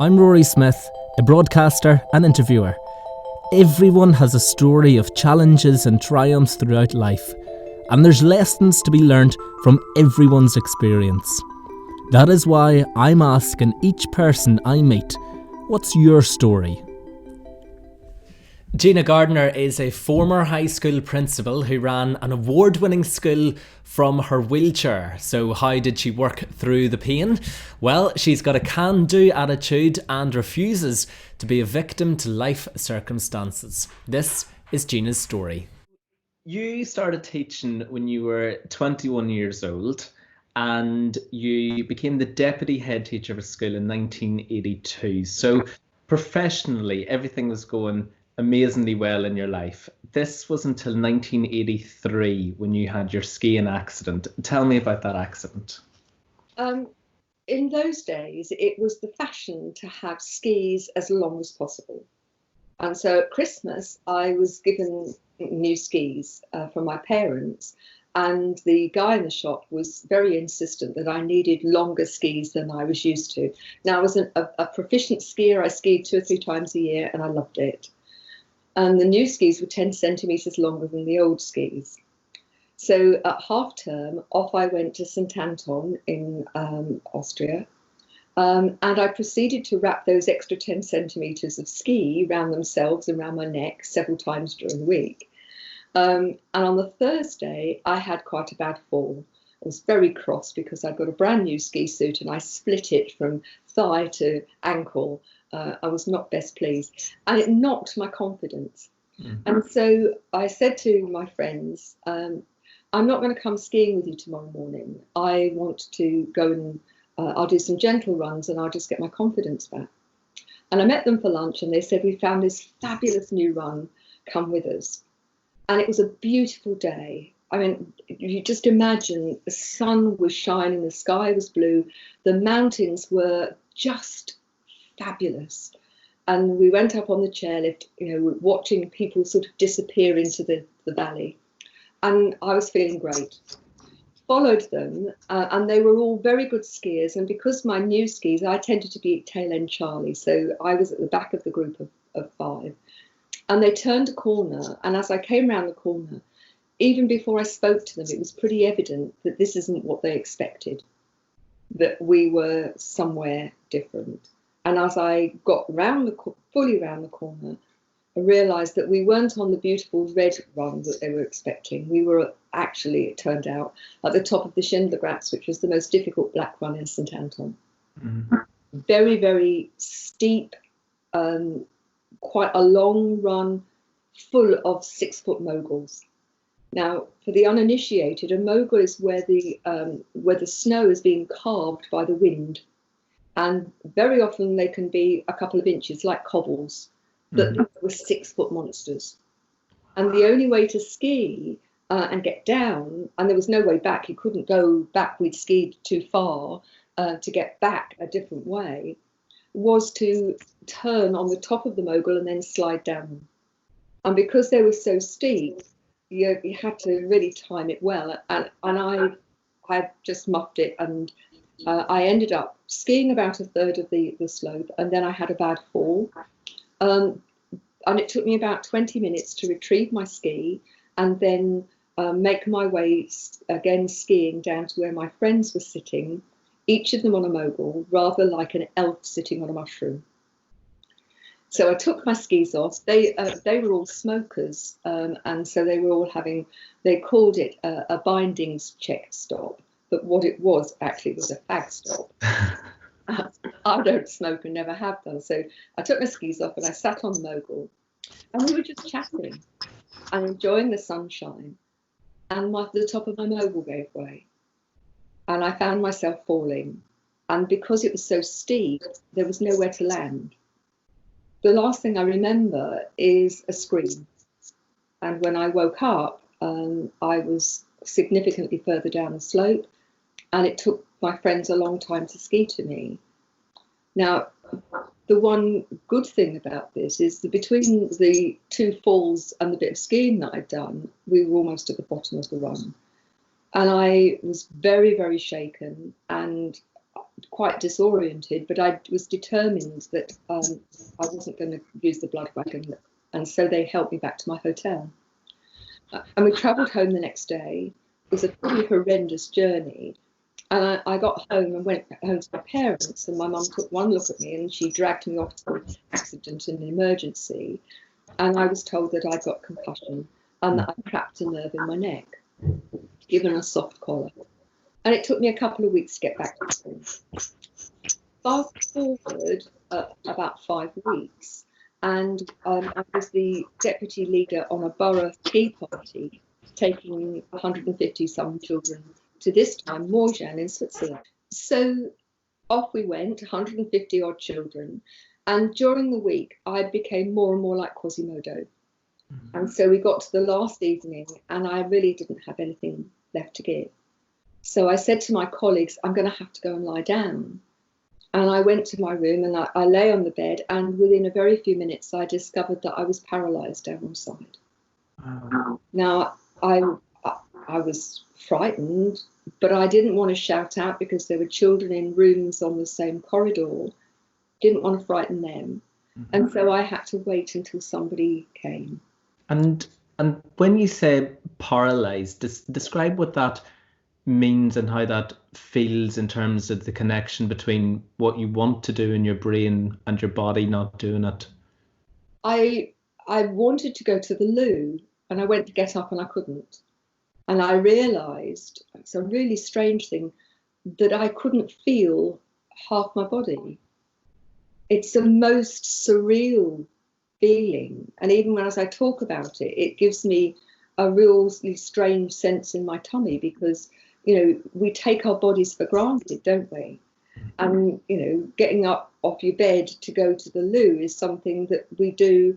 I'm Rory Smith, a broadcaster and interviewer. Everyone has a story of challenges and triumphs throughout life, and there's lessons to be learnt from everyone's experience. That is why I'm asking each person I meet, what's your story? Gina Gardiner is a former high school principal who ran an award-winning school from her wheelchair. So how did she work through the pain? Well, she's got a can-do attitude and refuses to be a victim to life circumstances. This is Gina's story. You started teaching when you were 21 years old and you became the deputy head teacher of a school in 1982. So professionally, everything was going amazingly well in your life. This was until 1983 when you had your skiing accident. Tell me about that accident. In those days, it was the fashion to have skis as long as possible. And so at Christmas, I was given new skis from my parents, and the guy in the shop was very insistent that I needed longer skis than I was used to. Now, I was a proficient skier. I skied 2 or 3 times a year, and I loved it. And the new skis were 10 centimetres longer than the old skis. So at half term, off I went to St Anton in Austria, and I proceeded to wrap those extra 10 centimetres of ski around themselves and around my neck several times during the week. And on the Thursday, I had quite a bad fall. I was very cross because I'd got a brand new ski suit and I split it from thigh to ankle. I was not best pleased, and it knocked my confidence. And so I said to my friends, I'm not going to come skiing with you tomorrow morning. I want to go and I'll do some gentle runs and I'll just get my confidence back. And I met them for lunch and they said, we found this fabulous new run, come with us. And it was a beautiful day. I mean, you just imagine the sun was shining, the sky was blue, the mountains were just fabulous. And we went up on the chairlift, watching people sort of disappear into the valley. And I was feeling great. Followed them, and they were all very good skiers. And because my new skis, I tended to be tail end Charlie. So I was at the back of the group of 5. And they turned a corner. And as I came around the corner, even before I spoke to them, it was pretty evident that this isn't what they expected, that we were somewhere different. And as I got fully around the corner, I realised that we weren't on the beautiful red run that they were expecting. We were actually, it turned out, at the top of the Schindlergratz, which was the most difficult black run in St Anton. Mm-hmm. Very, very steep, quite a long run, full of 6-foot moguls. Now, for the uninitiated, a mogul is where the snow is being carved by the wind. And very often they can be a couple of inches, like cobbles, but these were 6-foot monsters. And the only way to ski and get down, and there was no way back, you couldn't go back, we'd skied too far to get back a different way, was to turn on the top of the mogul and then slide down. And because they were so steep, you had to really time it well. And I just muffed it, and I ended up skiing about a third of the slope, and then I had a bad fall. And it took me about 20 minutes to retrieve my ski and then make my way again skiing down to where my friends were sitting, each of them on a mogul, rather like an elf sitting on a mushroom. So I took my skis off. They were all smokers, and so they were all they called it a bindings check stop. But what it was actually was a fag stop. I don't smoke and never have done. So I took my skis off and I sat on the mogul and we were just chatting and enjoying the sunshine. And the top of my mogul gave way. And I found myself falling. And because it was so steep, there was nowhere to land. The last thing I remember is a scream. And when I woke up, I was significantly further down the slope. And it took my friends a long time to ski to me. Now, the one good thing about this is that between the 2 falls and the bit of skiing that I'd done, we were almost at the bottom of the run. And I was very, very shaken. And quite disoriented, but I was determined that I wasn't going to use the blood wagon, and so they helped me back to my hotel. And we travelled home the next day. It was a pretty horrendous journey. And I got home and went home to my parents, and my mum took one look at me and she dragged me off to an accident and an emergency. And I was told that I'd got concussion and that I cracked a nerve in my neck, given a soft collar. And it took me a couple of weeks to get back to school. Fast forward about 5 weeks, and I was the deputy leader on a borough tea party, taking 150 some children to this time Morjan in Switzerland. So off we went, 150 odd children, and during the week I became more and more like Quasimodo. And so we got to the last evening and I really didn't have anything left to give. So I said to my colleagues, I'm going to have to go and lie down. And I went to my room and I lay on the bed, and within a very few minutes I discovered that I was paralysed down one side. Wow. Now I was frightened, but I didn't want to shout out because there were children in rooms on the same corridor. Didn't want to frighten them. And so I had to wait until somebody came. And when you say paralysed, describe what that means and how that feels in terms of the connection between what you want to do in your brain and your body not doing it. I wanted to go to the loo and I went to get up and I couldn't. And I realised, it's a really strange thing, that I couldn't feel half my body. It's the most surreal feeling. And even as I talk about it, it gives me a really strange sense in my tummy because, you know, we take our bodies for granted, don't we? And, you know, getting up off your bed to go to the loo is something that we do,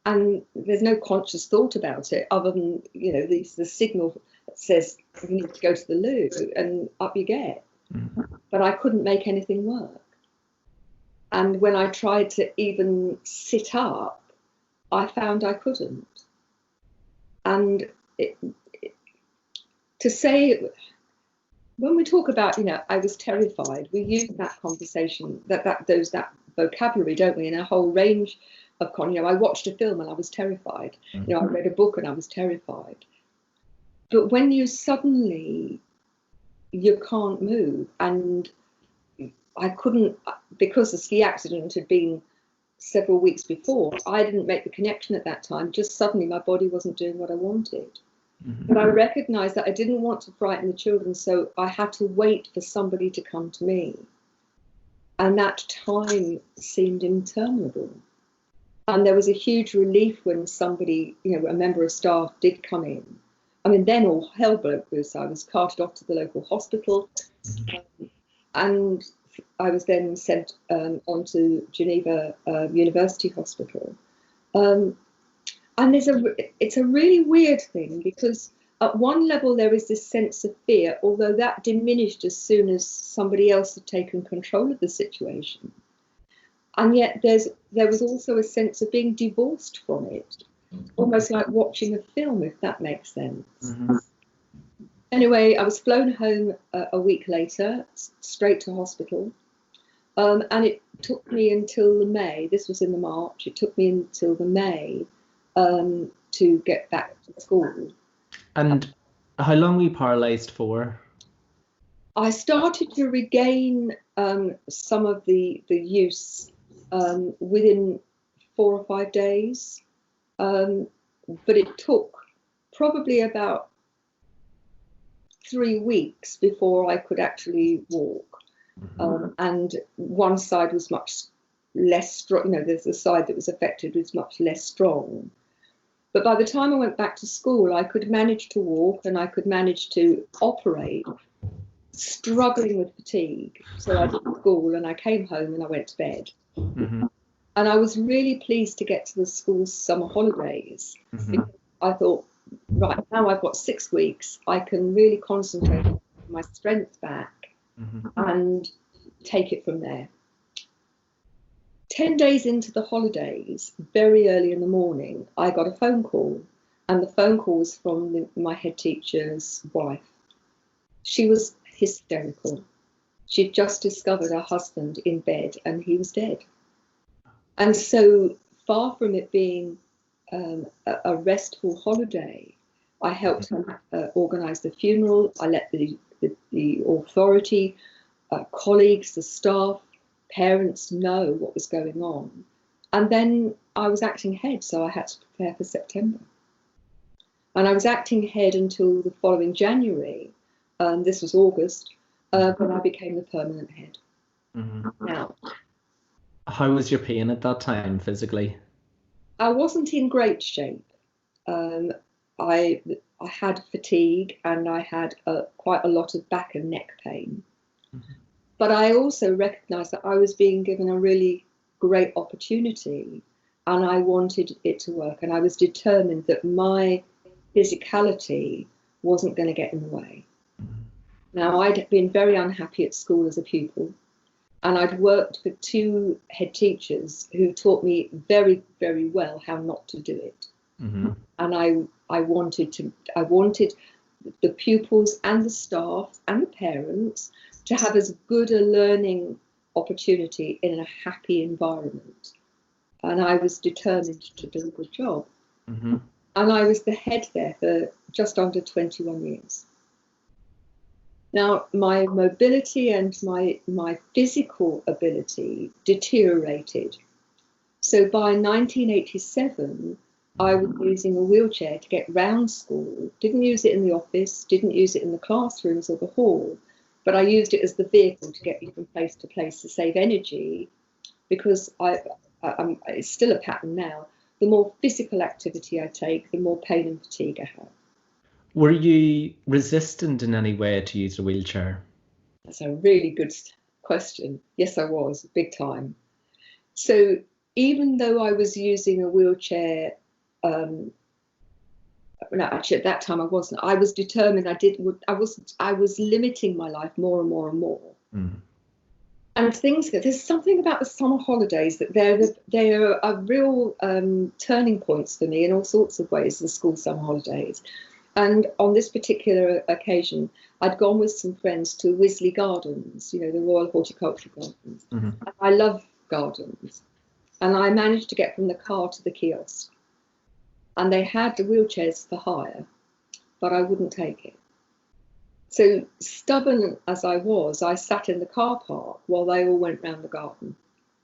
and there's no conscious thought about it other than, you know, the signal that says you need to go to the loo, and up you get. But I couldn't make anything work. And when I tried to even sit up, I found I couldn't. And to say, when we talk about, you know, I was terrified, we use that conversation, that vocabulary, don't we, in a whole range of, you know, I watched a film and I was terrified. You know, I read a book and I was terrified. But when you suddenly, you can't move, and I couldn't, because the ski accident had been several weeks before, I didn't make the connection at that time. Just suddenly my body wasn't doing what I wanted. But I recognised that I didn't want to frighten the children, so I had to wait for somebody to come to me. And that time seemed interminable. And there was a huge relief when somebody, you know, a member of staff did come in. I mean, then all hell broke loose. I was carted off to the local hospital, and I was then sent on to Geneva University Hospital. And it's a really weird thing, because at one level there is this sense of fear, although that diminished as soon as somebody else had taken control of the situation. And yet there was also a sense of being divorced from it, almost like watching a film, if that makes sense. Anyway, I was flown home a week later, straight to hospital. And it took me until the May, this was in the March, it took me until the May to get back to school. And how long were you paralysed for? I started to regain some of the use within 4 or 5 days, but it took probably about 3 weeks before I could actually walk. And one side was much less strong, you know, there's the side that was affected was much less strong. But by the time I went back to school, I could manage to walk and I could manage to operate, struggling with fatigue. So I did school and I came home and I went to bed. And I was really pleased to get to the school's summer holidays. Because I thought, right, now I've got 6 weeks, I can really concentrate on my strength back and take it from there. 10 days into the holidays, very early in the morning, I got a phone call, and the phone call was from my head teacher's wife. She was hysterical. She'd just discovered her husband in bed and he was dead. And so far from it being a restful holiday, I helped her organise the funeral. I let the authority, colleagues, the staff, parents know what was going on. And then I was acting head, so I had to prepare for September. And I was acting head until the following January. This was August, when I became the permanent head. Now, how was your pain at that time physically? I wasn't in great shape. I had fatigue and I had quite a lot of back and neck pain. But I also recognised that I was being given a really great opportunity and I wanted it to work. And I was determined that my physicality wasn't going to get in the way. Now, I'd been very unhappy at school as a pupil. And I'd worked for 2 head teachers who taught me very, very well how not to do it. And I wanted the pupils and the staff and the parents to have as good a learning opportunity in a happy environment. And I was determined to do a good job. And I was the head there for just under 21 years. Now, my mobility and my physical ability deteriorated. So by 1987, I was using a wheelchair to get round school. Didn't use it in the office, didn't use it in the classrooms or the hall, but I used it as the vehicle to get me from place to place to save energy, because it's still a pattern now. The more physical activity I take, the more pain and fatigue I have. Were you resistant in any way to use a wheelchair? That's a really good question. Yes, I was, big time. So even though I was using a wheelchair, no, actually at that time I wasn't. I was determined. I was limiting my life more and more and more. And there's something about the summer holidays that they are a real turning points for me in all sorts of ways. The school summer holidays. And on this particular occasion, I'd gone with some friends to Wisley Gardens, the Royal Horticultural Gardens. I love gardens. And I managed to get from the car to the kiosk. And they had the wheelchairs for hire, but I wouldn't take it. So stubborn as I was, I sat in the car park while they all went round the garden.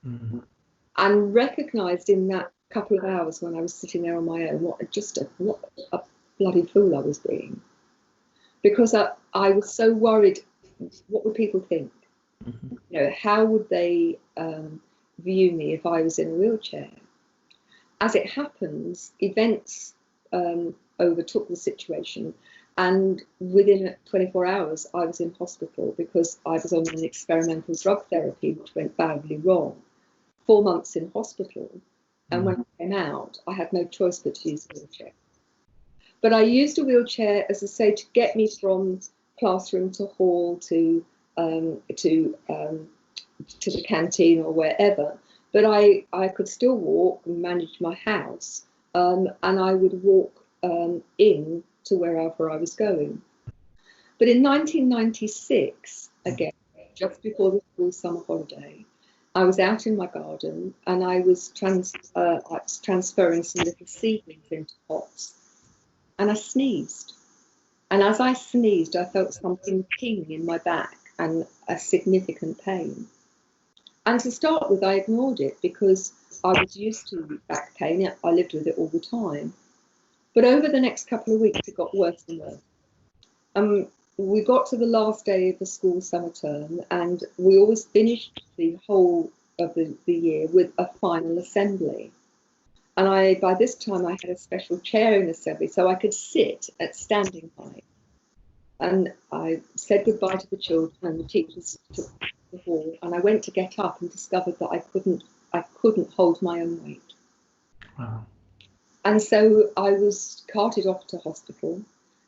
And recognised in that couple of hours when I was sitting there on my own, what a bloody fool I was being, because I was so worried. What would people think? How would they view me if I was in a wheelchair? As it happens, events overtook the situation, and within 24 hours I was in hospital because I was on an experimental drug therapy which went badly wrong. 4 months in hospital, and when I came out I had no choice but to use a wheelchair. But I used a wheelchair, as I say, to get me from classroom to hall to the canteen or wherever. But I could still walk and manage my house, and I would walk in to wherever I was going. But in 1996, again, just before the school summer holiday, I was out in my garden and I was transferring some little seedlings into pots. And I sneezed. And as I sneezed, I felt something ping in my back and a significant pain. And to start with, I ignored it because I was used to back pain. I lived with it all the time. But over the next couple of weeks, it got worse and worse. We got to the last day of the school summer term, and we always finished the whole of the year with a final assembly. And by this time, I had a special chair in assembly, so I could sit at standing height. And I said goodbye to the children, and the teachers took the hall. And I went to get up and discovered that I couldn't hold my own weight. Wow. And so I was carted off to hospital,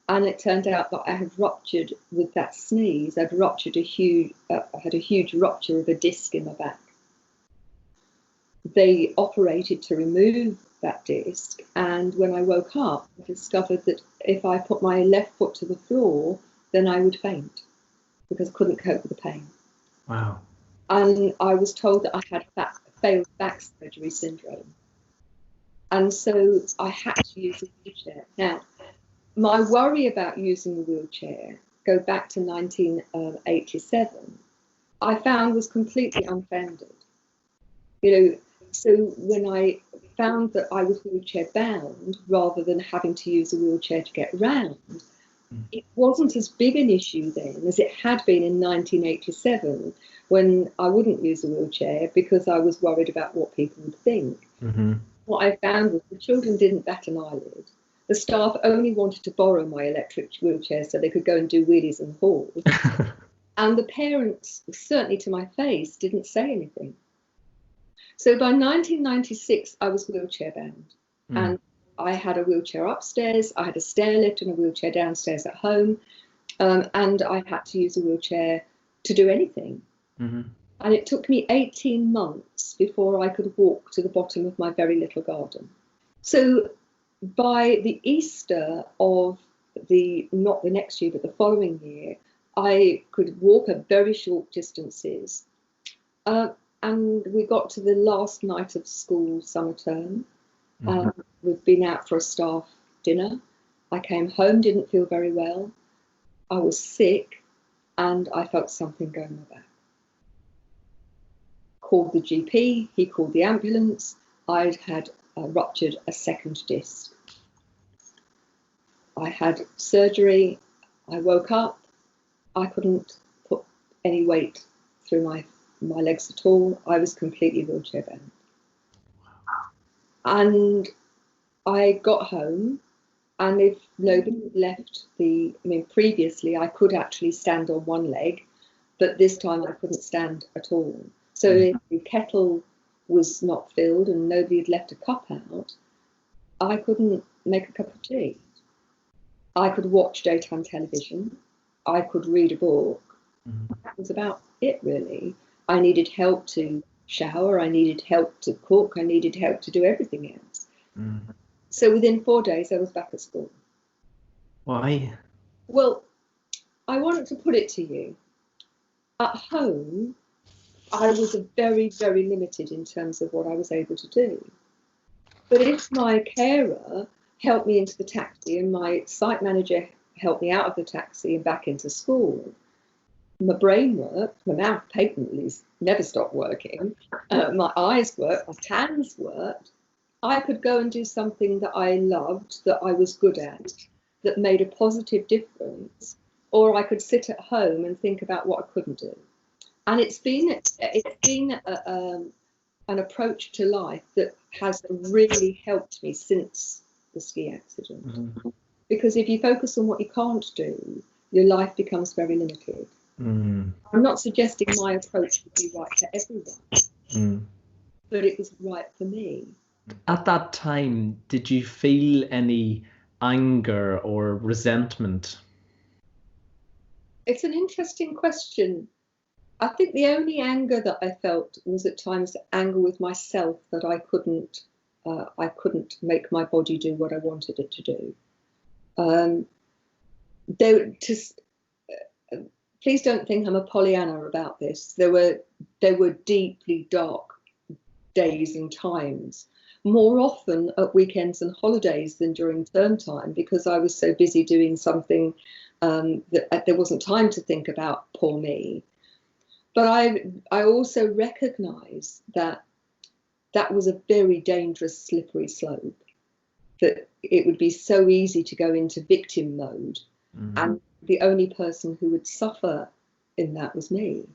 and it turned out that I had ruptured with that sneeze. I'd ruptured I had a huge rupture of a disc in my back. They operated to remove that disc, and when I woke up, I discovered that if I put my left foot to the floor, then I would faint because I couldn't cope with the pain. Wow. And I was told that I had failed back surgery syndrome. And so I had to use a wheelchair. Now, my worry about using a wheelchair, go back to 1987, I found was completely unfounded. So when I found that I was wheelchair bound rather than having to use a wheelchair to get round, it wasn't as big an issue then as it had been in 1987 when I wouldn't use a wheelchair because I was worried about what people would think. Mm-hmm. What I found was the children didn't bat an eyelid. The staff only wanted to borrow my electric wheelchair so they could go and do wheelies in the hall. And the parents, certainly to my face, didn't say anything. So by 1996, I was wheelchair bound. And I had a wheelchair upstairs, I had a stair lift and a wheelchair downstairs at home, and I had to use a wheelchair to do anything. Mm-hmm. And it took me 18 months before I could walk to the bottom of my very little garden. So by the Easter of not the next year, but the following year, I could walk at very short distances. And we got to the last night of school summer term. We've been out for a staff dinner. I came home, didn't feel very well. I was sick and I felt something go in my back. Called the GP, he called the ambulance. I'd had ruptured a second disc. I had surgery. I woke up. I couldn't put any weight through my legs at all. I was completely wheelchair bound. And I got home, and if nobody had left previously I could actually stand on one leg, but this time I couldn't stand at all. So if the kettle was not filled and nobody had left a cup out, I couldn't make a cup of tea. I could watch daytime television. I could read a book. That was about it, really. I needed help to shower. I needed help to cook. I needed help to do everything else. So within 4 days, I was back at school. Why? Well, I want to put it to you. At home, I was very, very limited in terms of what I was able to do. But if my carer helped me into the taxi and my site manager helped me out of the taxi and back into school, my brain worked, my mouth patently never stopped working, my eyes worked, my hands worked. I could go and do something that I loved, that I was good at, that made a positive difference, or I could sit at home and think about what I couldn't do. And it's been an approach to life that has really helped me since the ski accident. Because if you focus on what you can't do, your life becomes very limited. I'm not suggesting my approach would be right for everyone, but it was right for me. At that time, did you feel any anger or resentment? It's an interesting question. I think the only anger that I felt was at times anger with myself that I couldn't make my body do what I wanted it to do. Please don't think I'm a Pollyanna about this. There were deeply dark days and times, more often at weekends and holidays than during term time, because I was so busy doing something that there wasn't time to think about poor me. But I also recognise that was a very dangerous, slippery slope, that it would be so easy to go into victim mode, and the only person who would suffer in that was me.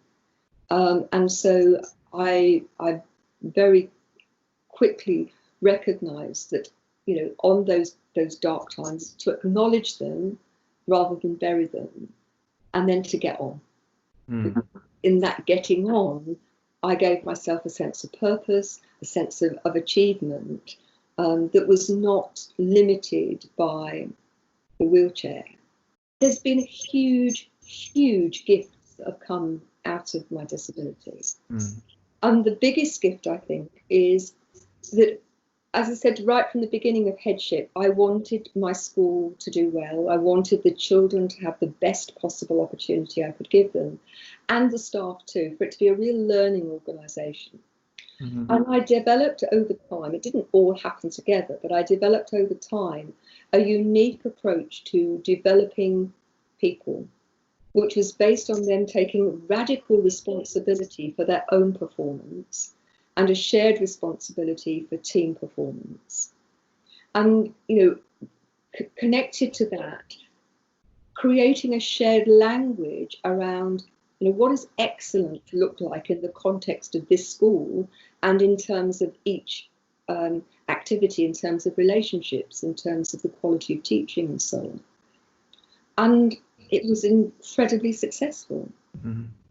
And so I very quickly recognised that, on those dark times, to acknowledge them rather than bury them, and then to get on. In that getting on, I gave myself a sense of purpose, a sense of achievement that was not limited by the wheelchair. There's been huge, huge gifts that have come out of my disability. And the biggest gift, I think, is that as I said right from the beginning of headship, I wanted my school to do well. I wanted the children to have the best possible opportunity I could give them, and the staff too, for it to be a real learning organisation. And I developed over time, it didn't all happen together, but I developed over time a unique approach to developing people, which was based on them taking radical responsibility for their own performance and a shared responsibility for team performance. And, connected to that, creating a shared language around, what does excellent look like in the context of this school and in terms of each activity, in terms of relationships, in terms of the quality of teaching and so on. And it was incredibly successful.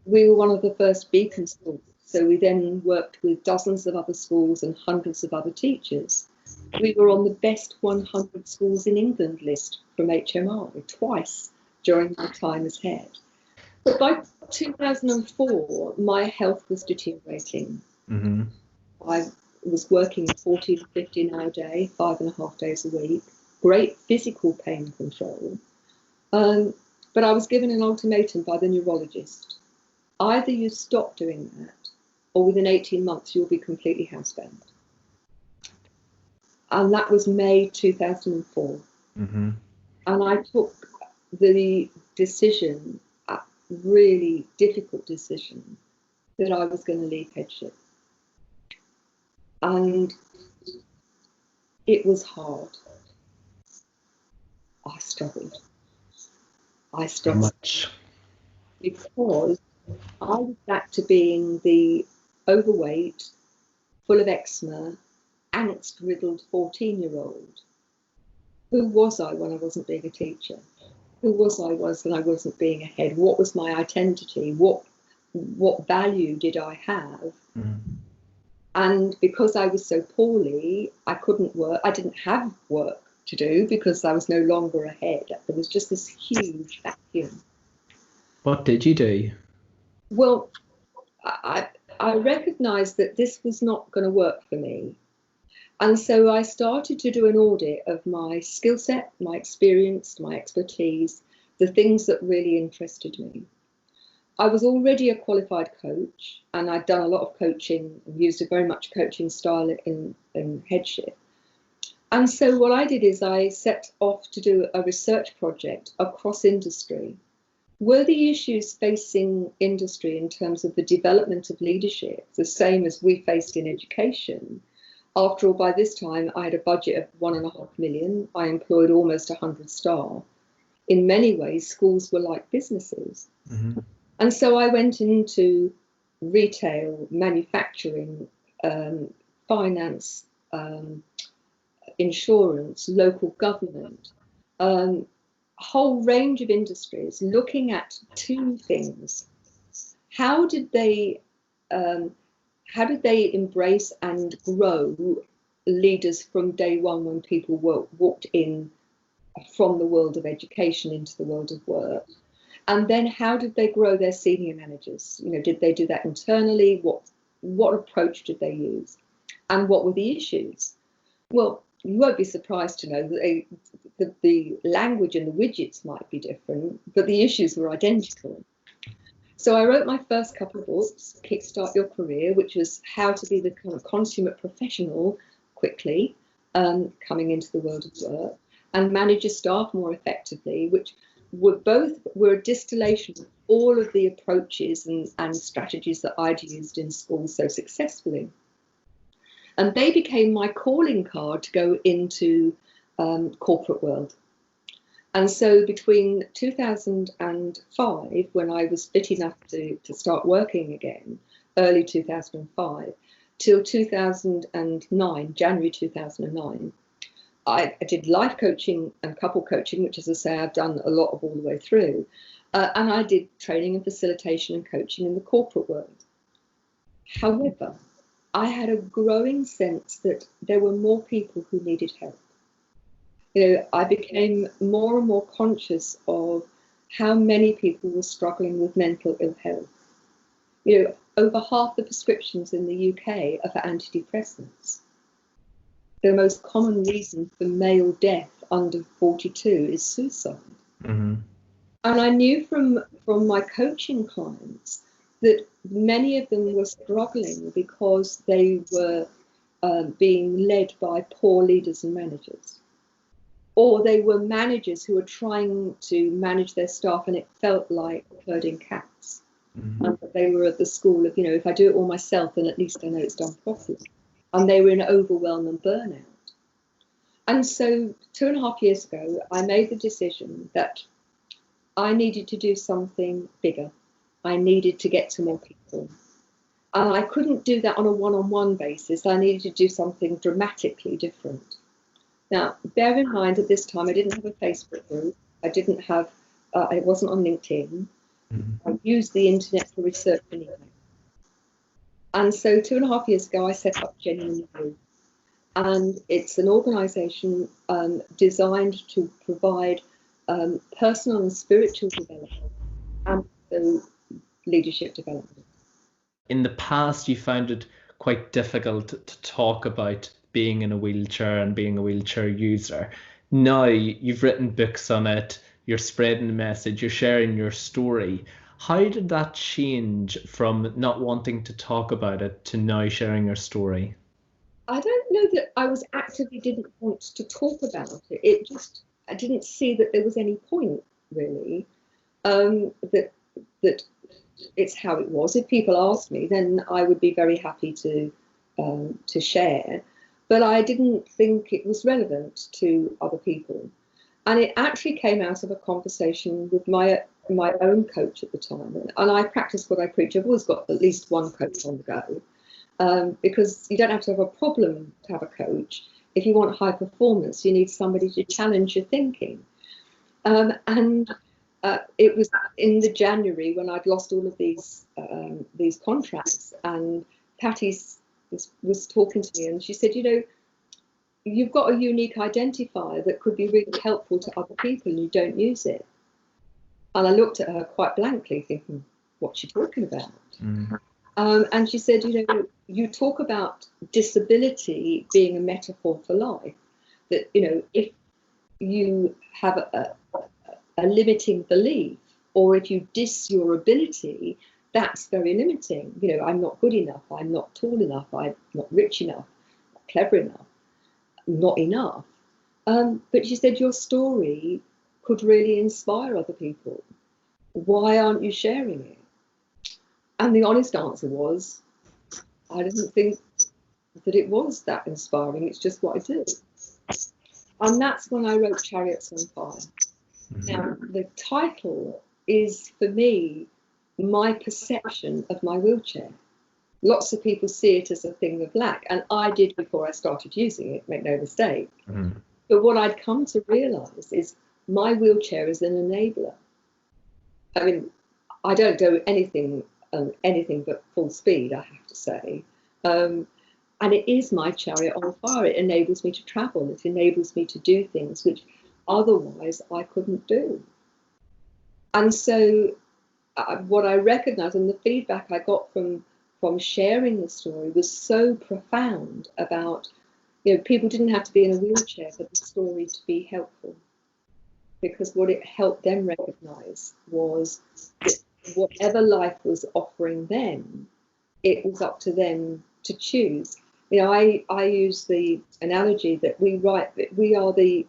We were one of the first beacon schools. So we then worked with dozens of other schools and hundreds of other teachers. We were on the best 100 schools in England list from HMR twice during my time as head. But by 2004, my health was deteriorating. I was working 14 to 15 hour day, 5.5 days a week, great physical pain control. But I was given an ultimatum by the neurologist. Either you stop doing that, or within 18 months, you'll be completely housebound. And that was May 2004. And I took the decision, a really difficult decision, that I was going to leave headship. And it was hard. I struggled. How much? Because I was back to being the overweight, full of eczema, angst-riddled 14-year-old. Who was I when I wasn't being a teacher? Who was I when I wasn't being a head? What was my identity? What value did I have? And because I was so poorly, I couldn't work. I didn't have work to do because I was no longer a head. There was just this huge vacuum. What did you do? Well, I recognised that this was not going to work for me. And so I started to do an audit of my skill set, my experience, my expertise, the things that really interested me. I was already a qualified coach, and I'd done a lot of coaching and used a very much coaching style in headship. And so what I did is I set off to do a research project across industry. Were the issues facing industry in terms of the development of leadership the same as we faced in education? After all, by this time, I had a budget of 1.5 million. I employed almost 100 staff. In many ways, schools were like businesses. And so I went into retail, manufacturing, finance, insurance, local government, a whole range of industries, looking at two things. How did they embrace and grow leaders from day one when people walked in from the world of education into the world of work? And then how did they grow their senior managers? Did they do that internally? What approach did they use? And what were the issues? Well, you won't be surprised to know that the language and the widgets might be different, but the issues were identical. So I wrote my first couple of books, Kickstart Your Career, which was how to be the kind of consummate professional quickly, coming into the world of work, and manage your staff more effectively, which were a distillation of all of the approaches and strategies that I'd used in school so successfully. And they became my calling card to go into corporate world. And so between 2005, when I was fit enough to start working again, early 2005, till 2009, January 2009, I did life coaching and couple coaching, which, as I say, I've done a lot of all the way through. And I did training and facilitation and coaching in the corporate world. However, I had a growing sense that there were more people who needed help. I became more and more conscious of how many people were struggling with mental ill health. Over half the prescriptions in the UK are for antidepressants. the most common reason for male death under 42 is suicide. Mm-hmm. And I knew from my coaching clients that many of them were struggling because they were being led by poor leaders and managers. Or they were managers who were trying to manage their staff and it felt like herding cats. Mm-hmm. And they were at the school of, if I do it all myself, then at least I know it's done properly. And they were in overwhelm and burnout. And so 2.5 years ago, I made the decision that I needed to do something bigger. I needed to get to more people. And I couldn't do that on a one-on-one basis. I needed to do something dramatically different. Now, bear in mind at this time, I didn't have a Facebook group. I didn't have, I wasn't on LinkedIn. Mm-hmm. I used the internet for research and email. And so 2.5 years ago, I set up Genuinely You. And it's an organisation designed to provide personal and spiritual development and also leadership development. In the past, you found it quite difficult to talk about being in a wheelchair and being a wheelchair user. Now you've written books on it, you're spreading the message, you're sharing your story. How did that change from not wanting to talk about it to now sharing your story? I don't know that I was actively didn't want to talk about it. It just, I didn't see that there was any point really. That it's how it was. If people asked me, then I would be very happy to share. But I didn't think it was relevant to other people. And it actually came out of a conversation with my own coach at the time. And I practice what I preach. I've always got at least one coach on the go, because you don't have to have a problem to have a coach. If you want high performance, you need somebody to challenge your thinking. It was in the January when I'd lost all of these contracts, and Patty was talking to me, and she said, you've got a unique identifier that could be really helpful to other people, and you don't use it. And I looked at her quite blankly, thinking, what's she talking about? Mm. And she said, you talk about disability being a metaphor for life. That if you have a limiting belief, or if you diss your ability, that's very limiting. I'm not good enough, I'm not tall enough, I'm not rich enough, not clever enough, not enough. But she said, your story could really inspire other people. Why aren't you sharing it? And the honest answer was, I didn't think that it was that inspiring, it's just what I do. And that's when I wrote Chariots on Fire. Now, the title is, for me, my perception of my wheelchair. Lots of people see it as a thing of lack, and I did before I started using it, make no mistake. Mm. But what I'd come to realise is my wheelchair is an enabler. I mean, I don't go anything but full speed, I have to say. And it is my chariot on fire. It enables me to travel. It enables me to do things which otherwise I couldn't do. And so what I recognised, and the feedback I got from sharing the story, was so profound about, people didn't have to be in a wheelchair for the story to be helpful. Because what it helped them recognise was that whatever life was offering them, it was up to them to choose. I use the analogy that we are the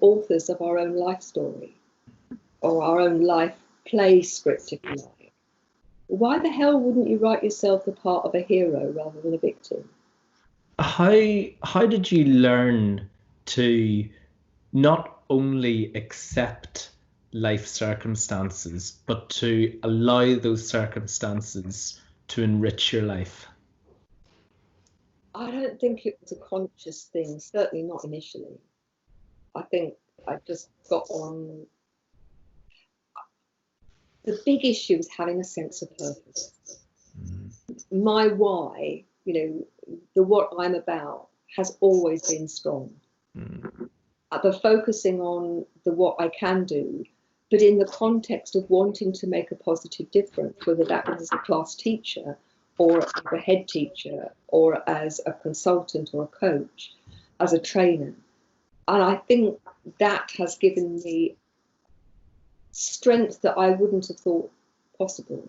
authors of our own life story, or our own life play script, if you like. Why the hell wouldn't you write yourself the part of a hero rather than a victim? How did you learn to not only accept life circumstances, but to allow those circumstances to enrich your life? I don't think it was a conscious thing, certainly not initially. I think I just got on. The big issue is having a sense of purpose. My why, the what I'm about, has always been strong. But focusing on the what I can do, but in the context of wanting to make a positive difference, whether that was as a class teacher or as a head teacher or as a consultant or a coach, as a trainer. And I think that has given me strength that I wouldn't have thought possible.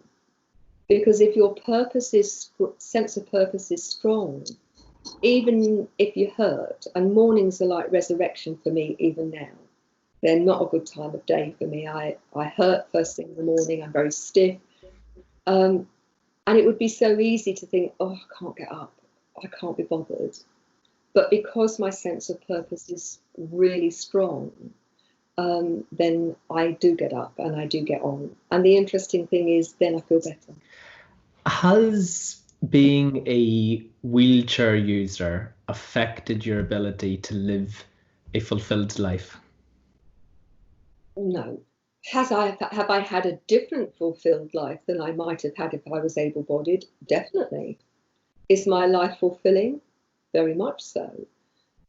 Because if your sense of purpose is strong, even if you hurt, and mornings are like resurrection for me even now. They're not a good time of day for me. I hurt first thing in the morning. I'm very stiff. And it would be so easy to think, oh, I can't get up. I can't be bothered. But because my sense of purpose is really strong, then I do get up and I do get on. And the interesting thing is then I feel better. Has being a wheelchair user affected your ability to live a fulfilled life? No. Have I had a different fulfilled life than I might have had if I was able-bodied? Definitely. Is my life fulfilling? Very much so.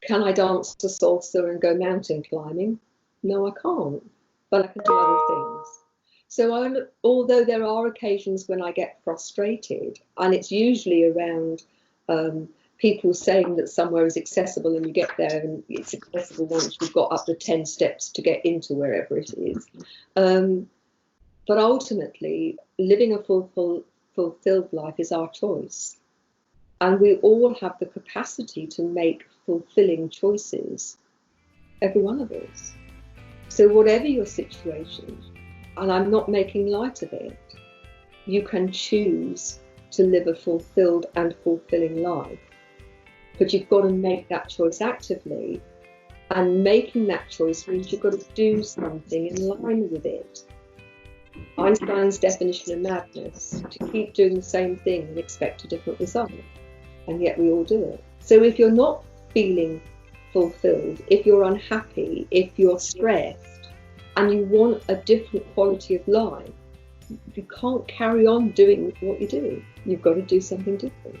Can I dance to salsa and go mountain climbing? No, I can't, but I can do other things. So although there are occasions when I get frustrated, and it's usually around people saying that somewhere is accessible and you get there and it's accessible once you've got up to 10 steps to get into wherever it is. But ultimately, living a fulfilled life is our choice. And we all have the capacity to make fulfilling choices, every one of us. So whatever your situation, and I'm not making light of it, you can choose to live a fulfilled and fulfilling life. But you've got to make that choice actively, and making that choice means you've got to do something in line with it. Einstein's definition of madness, to keep doing the same thing and expect a different result, and yet we all do it. So if you're not feeling fulfilled, if you're unhappy, if you're stressed, and you want a different quality of life, you can't carry on doing what you do. You've got to do something different.